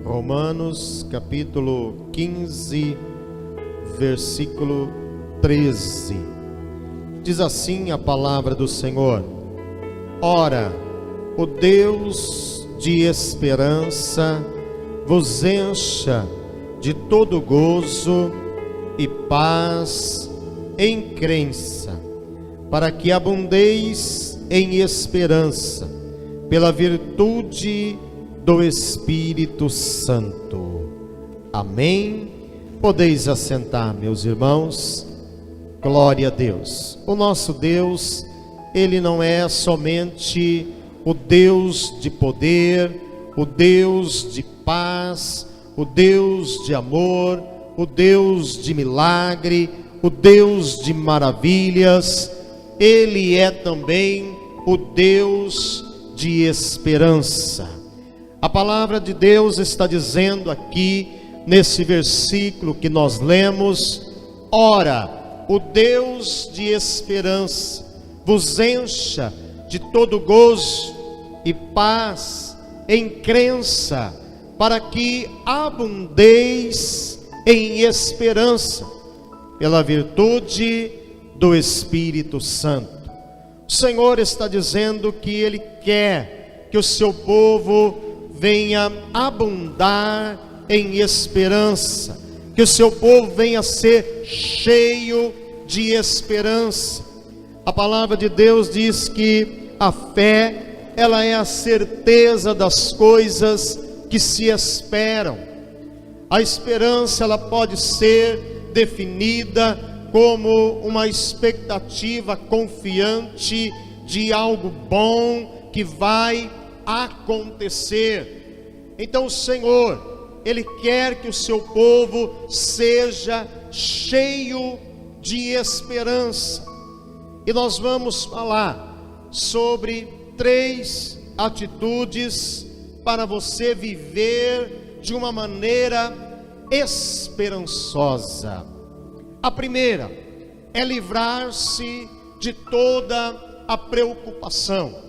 Romanos capítulo 15, versículo 13. Diz assim a palavra do Senhor: Ora, o Deus de esperança vos encha de todo gozo e paz em crença, para que abundeis em esperança, pela virtude do Espírito Santo. Amém. Podeis assentar, meus irmãos. Glória a Deus. O nosso Deus, Ele não é somente o Deus de poder, o Deus de paz, o Deus de amor, o Deus de milagre, o Deus de maravilhas. Ele é também o Deus de esperança. A palavra de Deus está dizendo aqui, nesse versículo que nós lemos: Ora, o Deus de esperança vos encha de todo gozo e paz em crença, para que abundeis em esperança, pela virtude do Espírito Santo. O Senhor está dizendo que Ele quer que o seu povo venha abundar em esperança, que o seu povo venha ser cheio de esperança. A palavra de Deus diz que a fé, ela é a certeza das coisas que se esperam. A esperança, ela pode ser definida como uma expectativa confiante de algo bom que vai acontecer. Então o Senhor, Ele quer que o seu povo seja cheio de esperança. E nós vamos falar sobre 3 atitudes para você viver de uma maneira esperançosa. A primeira é livrar-se de toda a preocupação.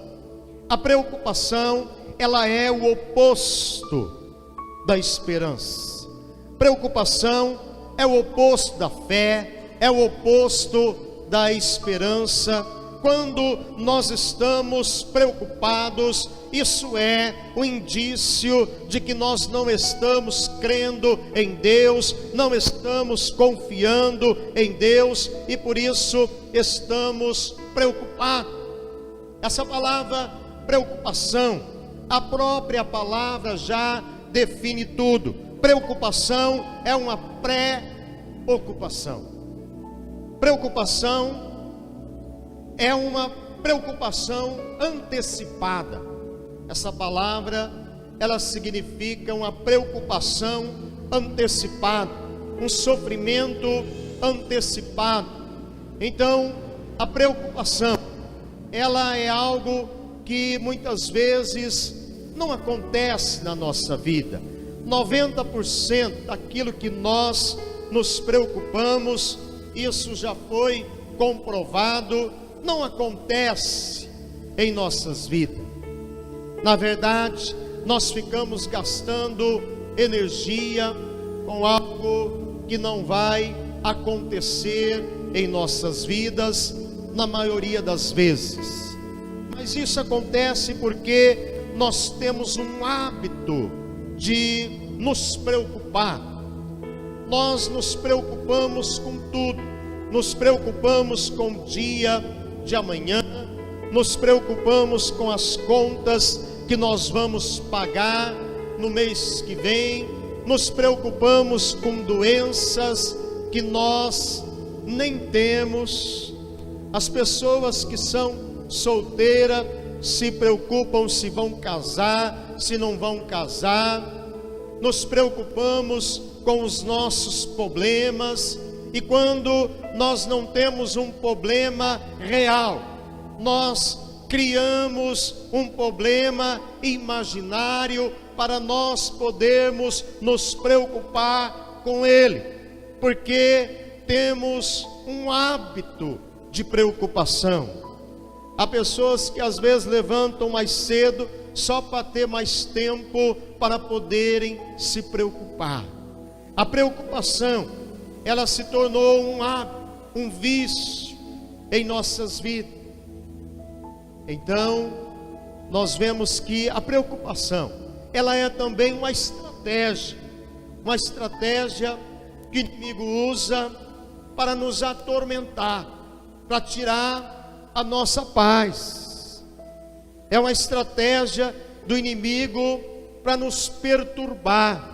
A preocupação, ela é o oposto da esperança. Preocupação é o oposto da fé, é o oposto da esperança. Quando nós estamos preocupados, isso é um indício de que nós não estamos crendo em Deus, não estamos confiando em Deus, e por isso estamos preocupados. Essa palavra preocupação, a própria palavra já define tudo. Preocupação é uma pré-ocupação. Preocupação é uma preocupação antecipada. Essa palavra, ela significa uma preocupação antecipada, um sofrimento antecipado. Então, a preocupação, ela é algo que muitas vezes não acontece na nossa vida. 90% daquilo que nós nos preocupamos, isso já foi comprovado, não acontece em nossas vidas. Na verdade, nós ficamos gastando energia com algo que não vai acontecer em nossas vidas, na maioria das vezes. Mas isso acontece porque nós temos um hábito de nos preocupar. Nós nos preocupamos com tudo. Nos preocupamos com o dia de amanhã, nos preocupamos com as contas que nós vamos pagar no mês que vem, nos preocupamos com doenças que nós nem temos. As pessoas que são solteiras se preocupam se vão casar, se não vão casar. Nos preocupamos com os nossos problemas, e quando nós não temos um problema real, nós criamos um problema imaginário para nós podermos nos preocupar com ele, porque temos um hábito de preocupação. Há pessoas que às vezes levantam mais cedo só para ter mais tempo para poderem se preocupar. A preocupação, ela se tornou um hábito, um vício em nossas vidas. Então, nós vemos que a preocupação, ela é também uma estratégia que o inimigo usa para nos atormentar, para tirar a nossa paz. É uma estratégia do inimigo para nos perturbar.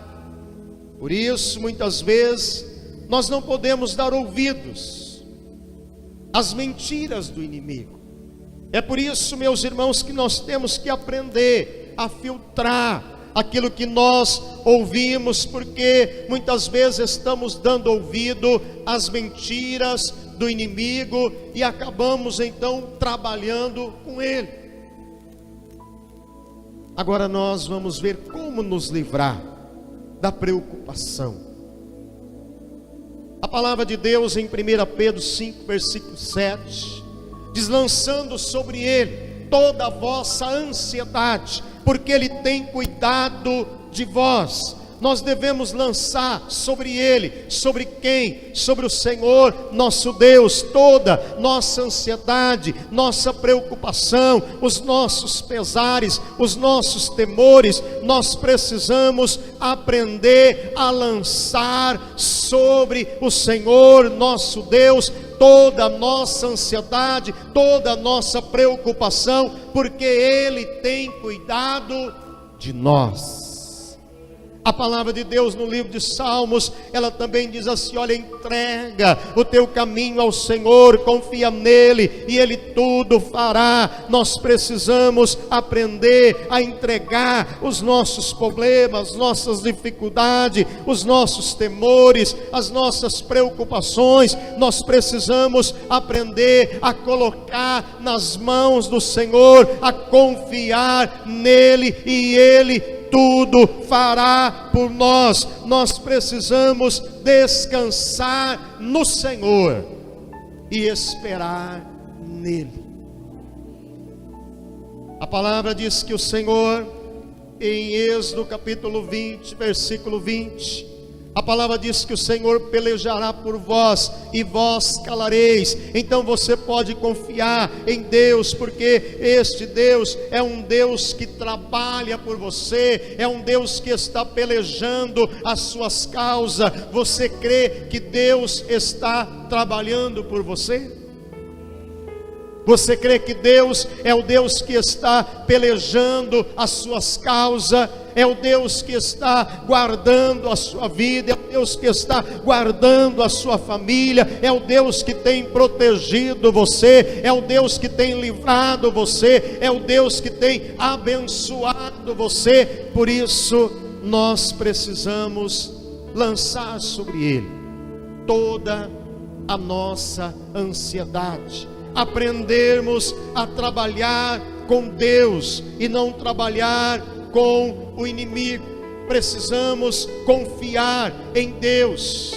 Por isso, muitas vezes, nós não podemos dar ouvidos às mentiras do inimigo. É por isso, meus irmãos, que nós temos que aprender a filtrar aquilo que nós ouvimos, porque muitas vezes estamos dando ouvido às mentiras do inimigo e acabamos então trabalhando com ele. Agora nós vamos ver como nos livrar da preocupação. A palavra de Deus em 1 Pedro 5, versículo 7, diz: lançando sobre ele toda a vossa ansiedade, porque ele tem cuidado de vós. Nós devemos lançar sobre ele, sobre quem? Sobre o Senhor nosso Deus, toda nossa ansiedade, nossa preocupação, os nossos pesares, os nossos temores. Nós precisamos aprender a lançar sobre o Senhor nosso Deus toda a nossa ansiedade, toda a nossa preocupação, porque ele tem cuidado de nós. A palavra de Deus no livro de Salmos, ela também diz assim: olha, entrega o teu caminho ao Senhor, confia nele e ele tudo fará. Nós precisamos aprender a entregar os nossos problemas, nossas dificuldades, os nossos temores, as nossas preocupações. Nós precisamos aprender a colocar nas mãos do Senhor, a confiar nele e ele tudo fará por nós. Nós precisamos descansar no Senhor e esperar nele. A palavra diz que o Senhor, em Êxodo capítulo 20, versículo 20, a palavra diz que o Senhor pelejará por vós e vós calareis. Então você pode confiar em Deus, porque este Deus é um Deus que trabalha por você, é um Deus que está pelejando as suas causas. Você crê que Deus está trabalhando por você? Você crê que Deus é o Deus que está pelejando as suas causas? É o Deus que está guardando a sua vida, é o Deus que está guardando a sua família, é o Deus que tem protegido você, é o Deus que tem livrado você, é o Deus que tem abençoado você. Por isso nós precisamos lançar sobre ele toda a nossa ansiedade, aprendermos a trabalhar com Deus e não trabalhar com o inimigo. Precisamos confiar em Deus,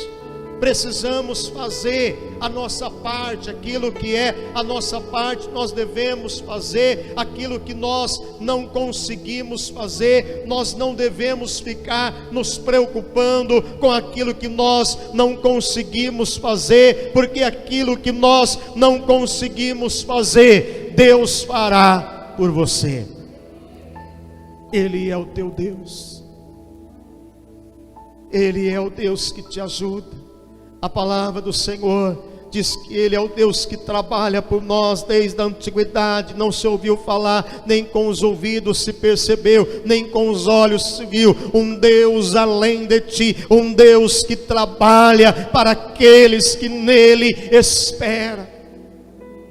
precisamos fazer a nossa parte, aquilo que é a nossa parte. Nós devemos fazer aquilo que nós não conseguimos fazer. Nós não devemos ficar nos preocupando com aquilo que nós não conseguimos fazer, porque aquilo que nós não conseguimos fazer, Deus fará por você. Ele é o teu Deus, ele é o Deus que te ajuda. A palavra do Senhor diz que ele é o Deus que trabalha por nós desde a antiguidade. Não se ouviu falar, nem com os ouvidos se percebeu, nem com os olhos se viu um Deus além de ti, um Deus que trabalha para aqueles que nele esperam.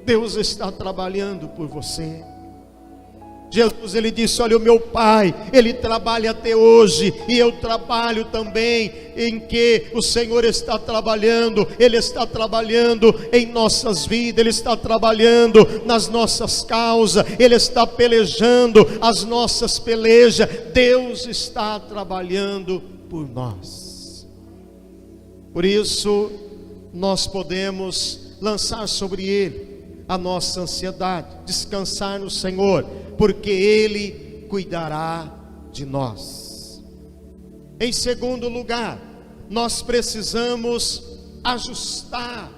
Deus está trabalhando por você. Jesus, ele disse: olha, o meu Pai, ele trabalha até hoje, e eu trabalho também. Em que o Senhor está trabalhando? Ele está trabalhando em nossas vidas, ele está trabalhando nas nossas causas, ele está pelejando as nossas pelejas. Deus está trabalhando por nós. Por isso nós podemos lançar sobre ele a nossa ansiedade, descansar no Senhor, porque ele cuidará de nós. Em segundo lugar, nós precisamos ajustar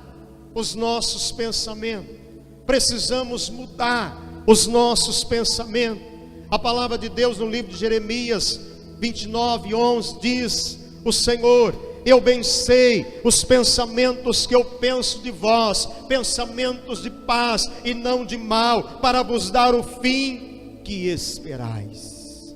os nossos pensamentos, precisamos mudar os nossos pensamentos. A palavra de Deus no livro de Jeremias 29:11 diz: o Senhor, eu bem sei os pensamentos que eu penso de vós, pensamentos de paz e não de mal, para vos dar o fim que esperais.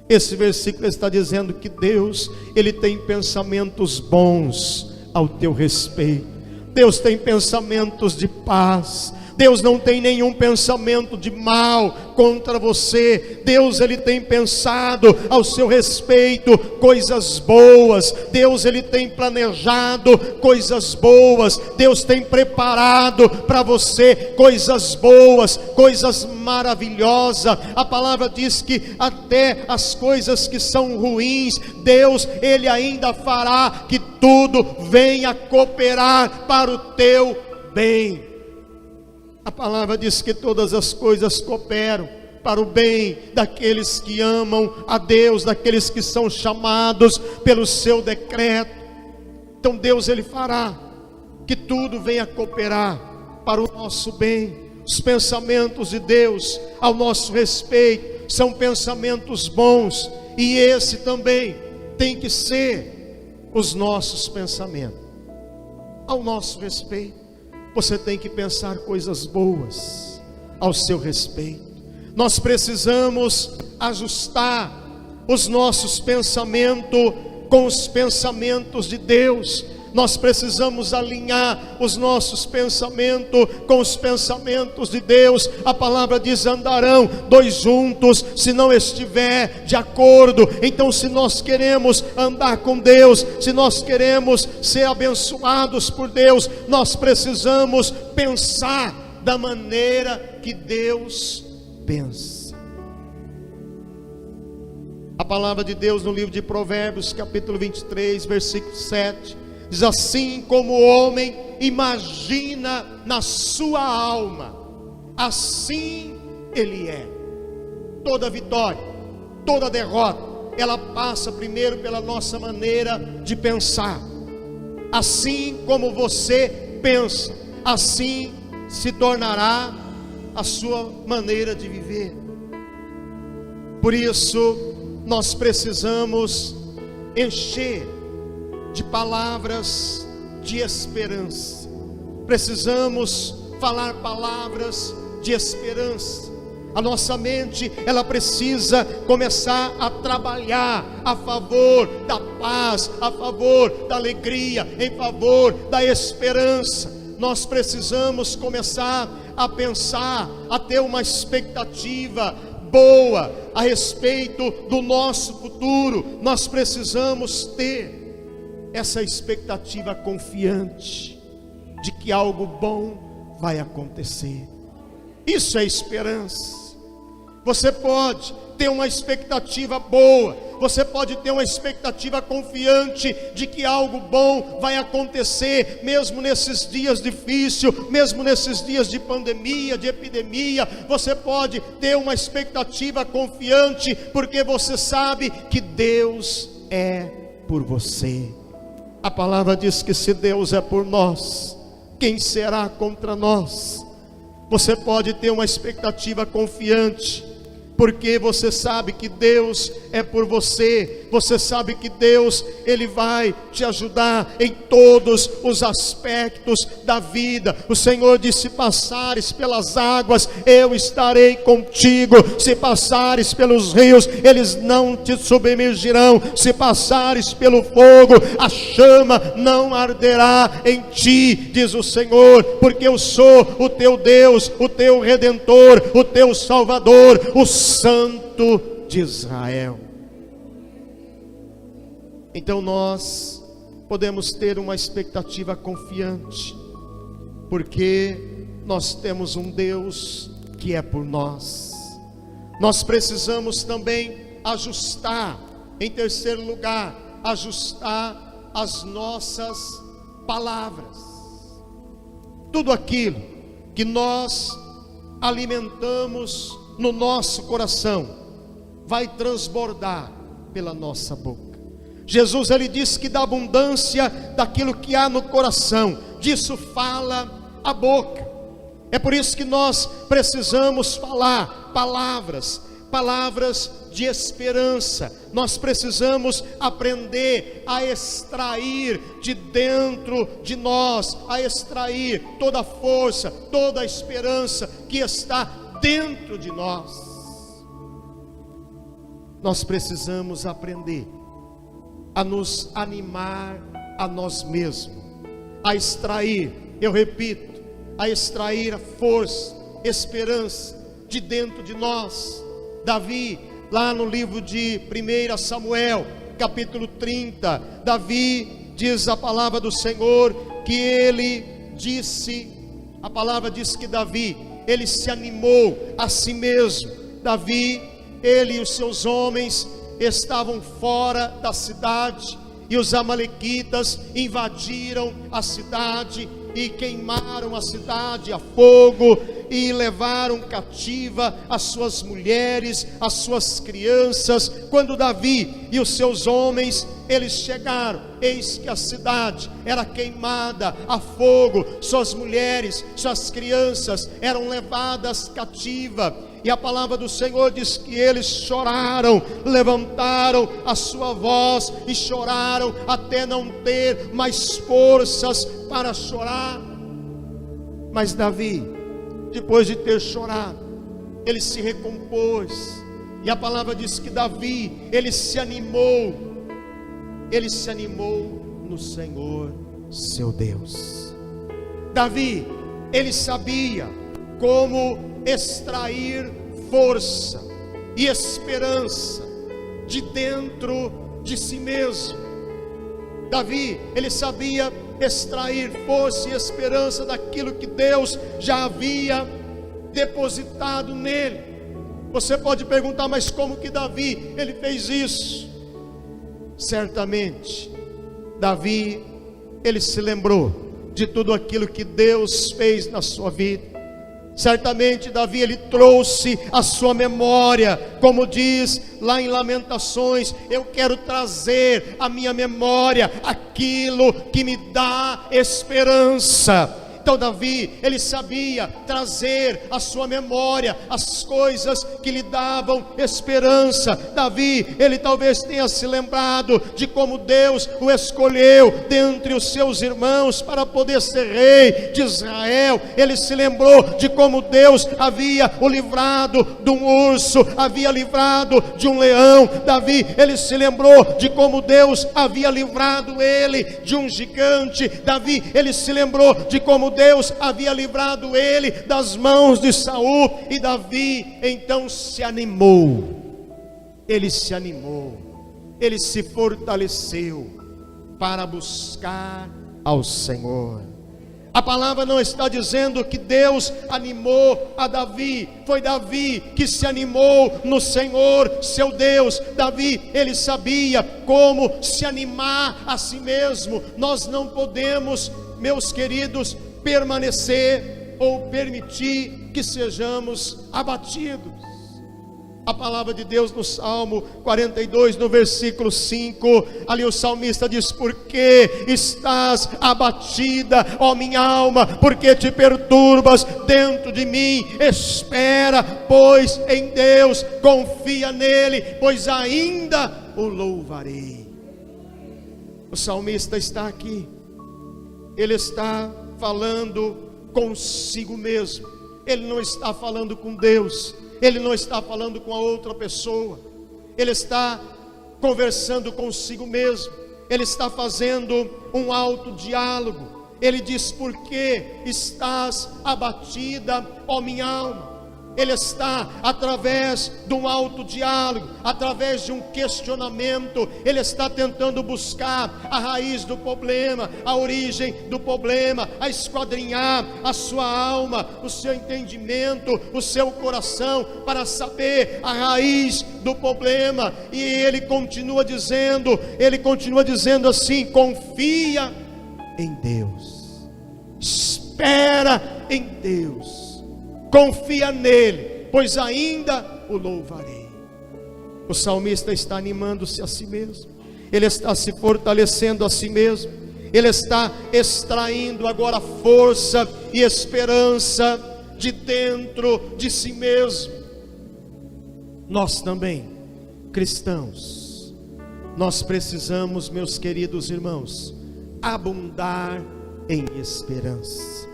Esse versículo está dizendo que Deus, Ele tem pensamentos bons ao teu respeito. Deus tem pensamentos de paz. Deus não tem nenhum pensamento de mal contra você. Deus, Ele tem pensado ao seu respeito coisas boas. Deus, Ele tem planejado coisas boas. Deus tem preparado para você coisas boas, coisas maravilhosas. A palavra diz que até as coisas que são ruins, Deus, Ele ainda fará que tudo venha cooperar para o teu bem. A palavra diz que todas as coisas cooperam para o bem daqueles que amam a Deus, daqueles que são chamados pelo seu decreto. Então Deus, Ele fará que tudo venha cooperar para o nosso bem. Os pensamentos de Deus ao nosso respeito são pensamentos bons, e esse também tem que ser os nossos pensamentos ao nosso respeito. Você tem que pensar coisas boas ao seu respeito. Nós precisamos ajustar os nossos pensamentos com os pensamentos de Deus. Nós precisamos alinhar os nossos pensamentos com os pensamentos de Deus. A palavra diz: andarão dois juntos se não estiver de acordo. Então, se nós queremos andar com Deus, se nós queremos ser abençoados por Deus, nós precisamos pensar da maneira que Deus pensa. A palavra de Deus no livro de Provérbios, capítulo 23, versículo 7, diz assim: como o homem imagina na sua alma, assim ele é. Toda vitória, toda derrota, ela passa primeiro pela nossa maneira de pensar. Assim como você pensa, assim se tornará a sua maneira de viver. Por isso, nós precisamos encher de palavras de esperança. Precisamos falar palavras de esperança. A nossa mente, ela precisa começar a trabalhar a favor da paz, a favor da alegria, em favor da esperança. Nós precisamos começar a pensar, a ter uma expectativa boa a respeito do nosso futuro. Nós precisamos ter essa expectativa confiante de que algo bom vai acontecer. Isso é esperança. Você pode ter uma expectativa boa, você pode ter uma expectativa confiante de que algo bom vai acontecer, mesmo nesses dias difíceis, mesmo nesses dias de pandemia, de epidemia. Você pode ter uma expectativa confiante, porque você sabe que Deus é por você. A palavra diz que se Deus é por nós, quem será contra nós? Você pode ter uma expectativa confiante, porque você sabe que Deus é por você. Você sabe que Deus, Ele vai te ajudar em todos os aspectos da vida. O Senhor disse: se passares pelas águas, eu estarei contigo. Se passares pelos rios, eles não te submergirão. Se passares pelo fogo, a chama não arderá em ti, diz o Senhor, porque eu sou o teu Deus, o teu Redentor, o teu Salvador, o Santo de Israel. Então nós podemos ter uma expectativa confiante, porque nós temos um Deus que é por nós. Nós precisamos também ajustar, em terceiro lugar, ajustar as nossas palavras. Tudo aquilo que nós alimentamos no nosso coração vai transbordar pela nossa boca. Jesus, ele disse que da abundância daquilo que há no coração, disso fala a boca. É por isso que nós precisamos falar palavras de esperança. Nós precisamos aprender a extrair de dentro de nós, a extrair toda a força, toda a esperança que está dentro de nós. Nós precisamos aprender a nos animar a nós mesmos, a extrair, eu repito, a extrair a força, esperança de dentro de nós. Davi, lá no livro de 1 Samuel, capítulo 30, Davi diz a palavra do Senhor que ele disse, a palavra diz que Davi, ele se animou a si mesmo. Davi, ele e os seus homens estavam fora da cidade, e os amalequitas invadiram a cidade e queimaram a cidade a fogo, e levaram cativa as suas mulheres, as suas crianças. Quando Davi e os seus homens, eles chegaram, eis que a cidade era queimada a fogo, suas mulheres, suas crianças eram levadas cativa. E a palavra do Senhor diz que eles choraram, levantaram a sua voz e choraram até não ter mais forças para chorar. Mas Davi, depois de ter chorado, ele se recompôs. E a palavra diz que Davi, ele se animou no Senhor, seu Deus. Davi, ele sabia como extrair força e esperança de dentro de si mesmo. Davi, ele sabia extrair força e esperança daquilo que Deus já havia depositado nele. Você pode perguntar, mas como que Davi, ele fez isso? Certamente, Davi, ele se lembrou de tudo aquilo que Deus fez na sua vida. Certamente Davi, ele trouxe a sua memória, como diz lá em Lamentações, eu quero trazer à minha memória aquilo que me dá esperança. Então Davi, ele sabia trazer à sua memória as coisas que lhe davam esperança. Davi, ele talvez tenha se lembrado de como Deus o escolheu dentre os seus irmãos para poder ser rei de Israel. Ele se lembrou de como Deus havia o livrado de um urso, havia livrado de um leão. Davi, ele se lembrou de como Deus havia livrado ele de um gigante. Davi, ele se lembrou de como Deus havia livrado ele das mãos de Saul. E Davi então se animou, ele se fortaleceu para buscar ao Senhor. A palavra não está dizendo que Deus animou a Davi, foi Davi que se animou no Senhor, seu Deus. Davi, ele sabia como se animar a si mesmo. Nós não podemos, meus queridos, permanecer ou permitir que sejamos abatidos. A palavra de Deus no Salmo 42, no versículo 5, ali o salmista diz: por que estás abatida, ó minha alma? Por que te perturbas dentro de mim? Espera, pois, em Deus, confia nele, pois ainda o louvarei. O salmista está aqui, ele está falando consigo mesmo, ele não está falando com Deus, ele não está falando com a outra pessoa, ele está conversando consigo mesmo, ele está fazendo um autodiálogo. Ele diz: por que estás abatida, ó minha alma? Ele está, através de um autodiálogo, através de um questionamento, ele está tentando buscar a raiz do problema, a origem do problema, a esquadrinhar a sua alma, o seu entendimento, o seu coração, para saber a raiz do problema. E ele continua dizendo assim: confia em Deus, espera em Deus, confia nele, pois ainda o louvarei. O salmista está animando-se a si mesmo, ele está se fortalecendo a si mesmo, ele está extraindo agora força e esperança de dentro de si mesmo. Nós também, cristãos, nós precisamos, meus queridos irmãos, abundar em esperança.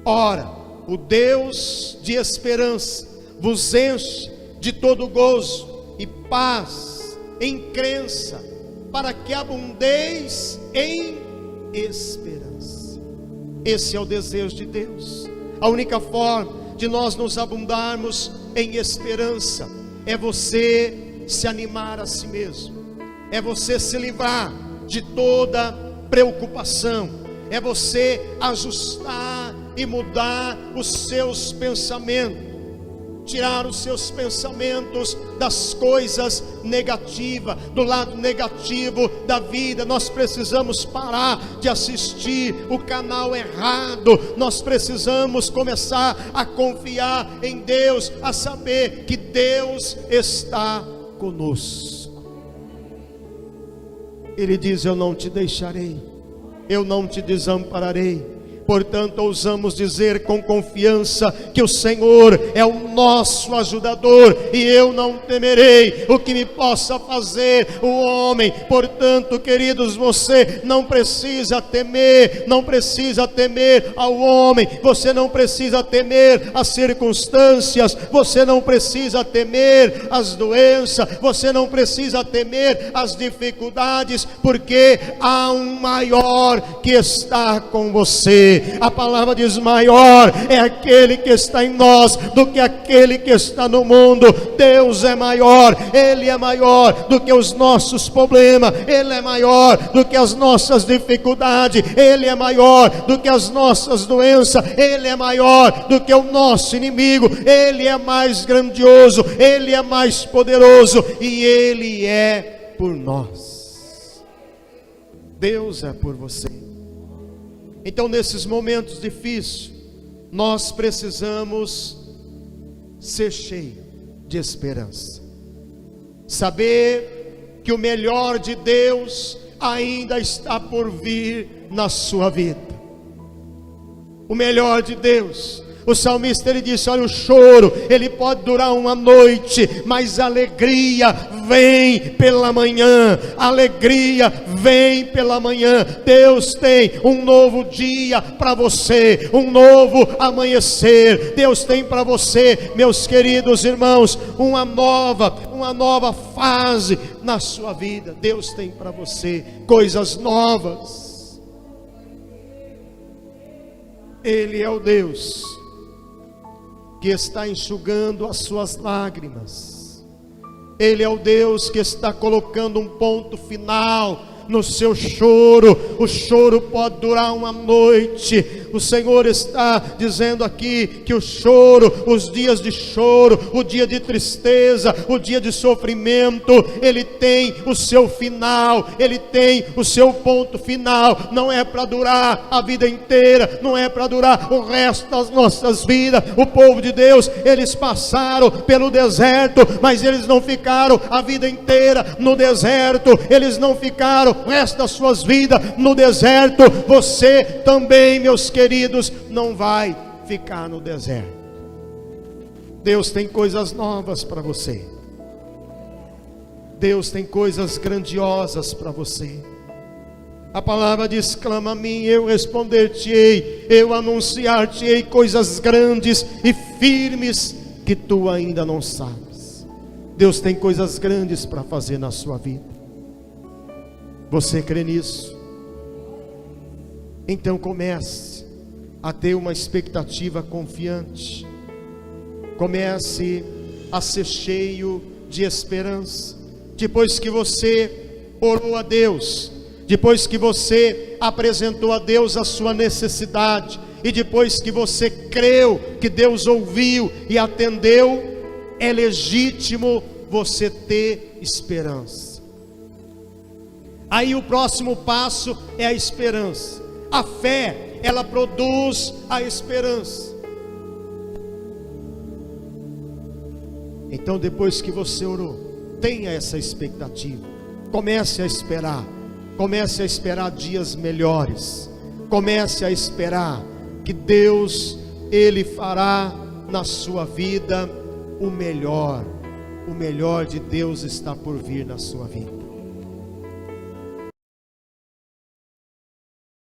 Ora, o Deus de esperança vos enche de todo gozo e paz em crença, para que abundeis em esperança. Esse é o desejo de Deus. A única forma de nós nos abundarmos em esperança é você se animar a si mesmo, é você se livrar de toda preocupação, é você ajustar e mudar os seus pensamentos, tirar os seus pensamentos das coisas negativas, do lado negativo da vida. Nós precisamos parar de assistir o canal errado, nós precisamos começar a confiar em Deus, a saber que Deus está conosco. Ele diz: eu não te deixarei, eu não te desampararei. Portanto, ousamos dizer com confiança que o Senhor é o nosso ajudador, e eu não temerei o que me possa fazer o homem. Portanto, queridos, você não precisa temer, não precisa temer ao homem, você não precisa temer as circunstâncias, você não precisa temer as doenças, você não precisa temer as dificuldades, porque há um maior que está com você. A palavra diz: maior é aquele que está em nós do que aquele que está no mundo. Deus é maior, Ele é maior do que os nossos problemas, Ele é maior do que as nossas dificuldades, Ele é maior do que as nossas doenças, Ele é maior do que o nosso inimigo, Ele é mais grandioso, Ele é mais poderoso, e Ele é por nós. Deus é por você. Então, nesses momentos difíceis, nós precisamos ser cheios de esperança, saber que o melhor de Deus ainda está por vir na sua vida. O melhor de Deus. O salmista, ele disse: olha, o choro, ele pode durar uma noite, mas a alegria vem pela manhã, a alegria vem pela manhã. Deus tem um novo dia para você, um novo amanhecer. Deus tem para você, meus queridos irmãos, uma nova fase na sua vida. Deus tem para você coisas novas. Ele é o Deus que está enxugando as suas lágrimas. Ele é o Deus que está colocando um ponto final no seu choro. O choro pode durar uma noite. O Senhor está dizendo aqui que o choro, os dias de choro, o dia de tristeza, o dia de sofrimento, ele tem o seu final, ele tem o seu ponto final. Não é para durar a vida inteira, não é para durar o resto das nossas vidas. O povo de Deus, eles passaram pelo deserto, mas eles não ficaram a vida inteira no deserto, eles não ficaram o resto das suas vidas no deserto. Você também, meus queridos, não vai ficar no deserto. Deus tem coisas novas para você. Deus tem coisas grandiosas para você. A palavra diz: clama a mim, eu responder-te-ei, eu anunciar-te-ei coisas grandes e firmes que tu ainda não sabes. Deus tem coisas grandes para fazer na sua vida. Você crê nisso? Então comece a ter uma expectativa confiante. Comece a ser cheio de esperança. Depois que você orou a Deus, depois que você apresentou a Deus a sua necessidade, e depois que você creu que Deus ouviu e atendeu, é legítimo você ter esperança. Aí o próximo passo é a esperança. A fé, ela produz a esperança. Então, depois que você orou, tenha essa expectativa. Comece a esperar. Comece a esperar dias melhores. Comece a esperar que Deus, Ele fará na sua vida o melhor. O melhor de Deus está por vir na sua vida.